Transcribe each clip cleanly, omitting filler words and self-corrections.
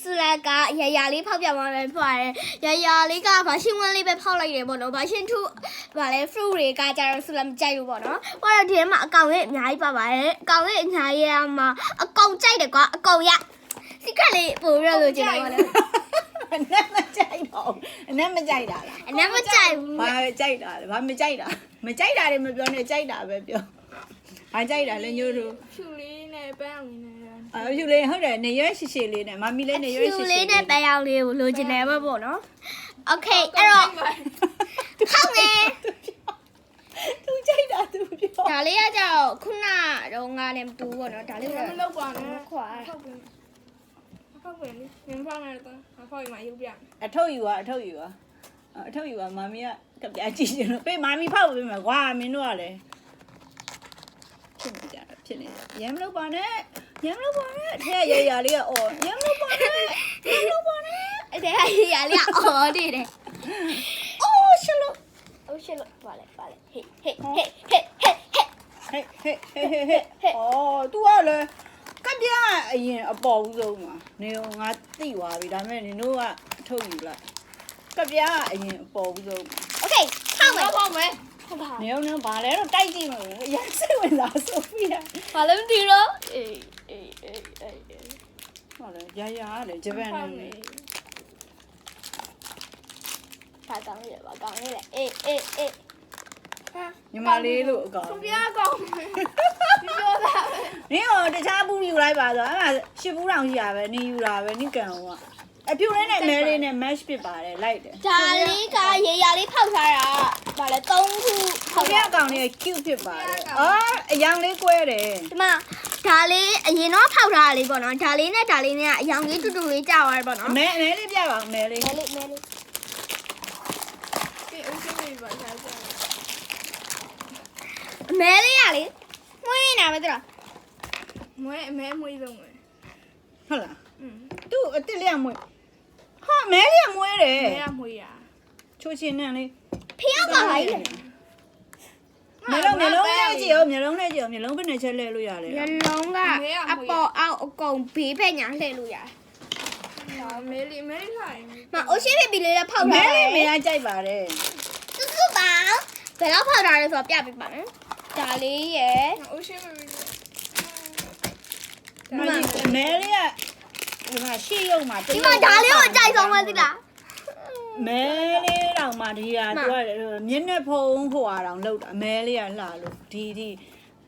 ဆူလာကရရလေးဖောက်ပြသွားမယ်ဖွာတယ်ရရလေးကဘာရှင်းဝန်းလေးပဲဖောက်လိုက်တယ်ပေါ့နော်ဘာရှင်းထုဗာလဲ fruit တွေကကြတော့ဆူလာမကြိုက်ဘူးပေါ့နော်ဟောတော့ဒီထဲမှာအကောင်လေးအများကြီးပါပါတယ်အကောင်လေးအများကြီးမှာအကောင်ကြိုက်တယ်ကွာအကောင်secret လေးပို့ပြီးတော့လိုချင်တယ်ပေါ့နော်အနက်မကြိုက်တော့အနက်မကြိုက်တာလားအနက်မကြိုက်ဘူးဘာကြိုက်တာလဲဘာမကြိုက်တာတွေမပြောနဲ့ကြိုက်တာပဲပြောဘာကြိုက်တာလဲညို့တို့ဖြူလေးနဲ့ပန်းအောင်လေးနဲ့ဖြူလေးဟုတ်တယ်နေရွက်ရှိရှိလေးနဲ့မမီလေးနေရွက်ရှိရှိလေးနဲ့ပန်းအောင်လေးကိုလိုချင်တယ်ပေါ့နော်โอเคအဲ့တော့ခောက်မယ်သူကြိုက်တာသူပြောဒါလေးကကြောက်ခုနတော့ငါနဲ့မတူပေါ့နော်ဒါလေးကမလောက်ပါနဲ့ခွာဖောက်ပဲလေငင်းဖောက်နေတော့ဖောက်ရင်မရုပ်ပြအထုပ်ယူပါမမီကပြကြည့်ရှင်လို့ပေးမမီဖောက်ပေးမယ်ကွာမင်းတို့ကလည်းဖြစ်နေရမ်းမလို့ပါနဲ့ထဲရလေးကအော်ရမ်းမလို့ပါနဲ့အဲ့ဒါရလေးကအော်နေတယ်အိုးရှလို့ပါလေဟေးအော် तू ကလည်းကပြအရင်အပေါ်ဦးဆုံးမှာနေတော့ငါသိသွားပြီဒါပေမဲ့နင်တို့ကထုတ်ယူလိုက်ကပြအရင်အပေါ်ဦးဆုံးโอเคခောက်မယ်ဟုတ်ပါနေတော့ဘာလဲတော့တိုက်ကြည့်မှာရစိတ်ဝင်စားဆိုဖီးဘာလဲမသိတော့အေးဟောလေရလေဂျပန်နေဘာကောင်းလဲအေးညီမလေးလို့အကောင်သူပြကောင်းပြောတာနင်ဟောတခြားဘူးယူလိုက်ပါဆိုအဲ့မှာရှစ်ဘူးတောင်ရှိရပဲနင်ယူတာပဲနင်ကန်အောင်ကအဖြူလေးနဲ့မဲလေးနဲ့ match ဖြစ်ပါတယ်လိုက်တယ်ဒါလေးကရလေးဖောက်ထားတာဗာလဲ3ခုဖောက်ရအကောင်လေး cute ဖြစ်ပါတယ်အော်အယောင်လေးကွဲတယ်ဒီမှာဒါလေးအရင်တော့ဖောက်ထားတာလေးပေါ့နော်ဒါလေးနဲ့ကအယောင်လေးတူလေးကြာသွားတယ်ပေါ့နော်မဲလေးပြပါဦးမဲလေးဒီအုပ်စုလေးပါစားစားမဲလေးရလေမွေးနေတာမသိလားမွေးဆုံးပဲဟုတ်လားသူ့အစ်စ်လေးကမွေးဟာမဲလေးကမွေးတယ်မဲကမွေးရချိုးချင်းနဲ့လေဖျောက်ပါလိုက်လေမျိုးလုံးနဲ့ကြည့်အောင်မျိုးလုံးဘယ်နဲ့ချက်လဲလို့ရလဲမျိုးလုံးကအပေါ်အောက်အကုန်ဘေးဘက်ညာလှည့်လို့ရတယ်မဲလေးထိုင်မအိုရှိဖေးပြီးလေးလည်းဖောက်ထားတယ်မဲလေးကြိုက်ပါတယ်စုပါဘယ်တော့ဖောက်ထားလဲဆိုတော့ပြပေးပါမယ်ဒါလေးရယ်အိုရှိဖေးမဲလေးကဒီမှာရှေ့ရုံမှာဒီမှာဒါလေးကိုအကြိုက်ဆုံးပဲသိလားမဲလေးတောင်မှဒီဟာသူကမျက်နှာဖုံးဟိုဟာတောင်လောက်တာမဲလေးကလှလို့ဒီ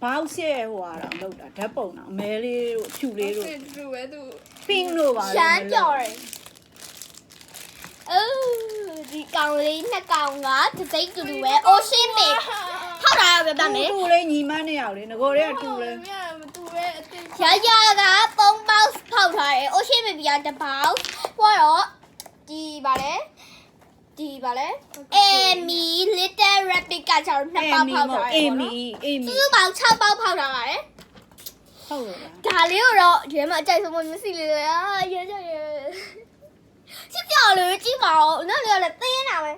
ဘောက်ဆက်ဟိုဟာတောင်လောက်တာဓာတ်ပုံတောင်မဲလေးတို့ဖြူလေးတို့သူပဲသူ pink တို့ပါရှမ်းကြော်တယ်အိုးဒီကောင်လေးနှစ်ကောင်ကတစ်စိမ့်တူတူပဲအိုရှင်းမေဖောက်တာရပြမယ်တူလေးညီမနှစ်ယောက်လေးငကိုတွေကတူလေးသူပဲအတင်းရက3ပေါက်ဖောက်ထားတယ်အိုရှင်းမေပြတစ်ပေါက်ဟောတော့ဒီပါလေAmy Little Rabbit ကကျတော့2ပေါက်ဖောက်ထားတယ်Amy စုပေါင်း6ပေါက်ဖောက်ထားပါတယ်ဟုတ်လို့လားဒါလေးကိုတော့ဒီမှာအကြိုက်ဆုံးမစီလေးရဲချစ်ပြော်လို့ကြည့်ပါဦးနောက်လည်းတင်းနေတာပဲ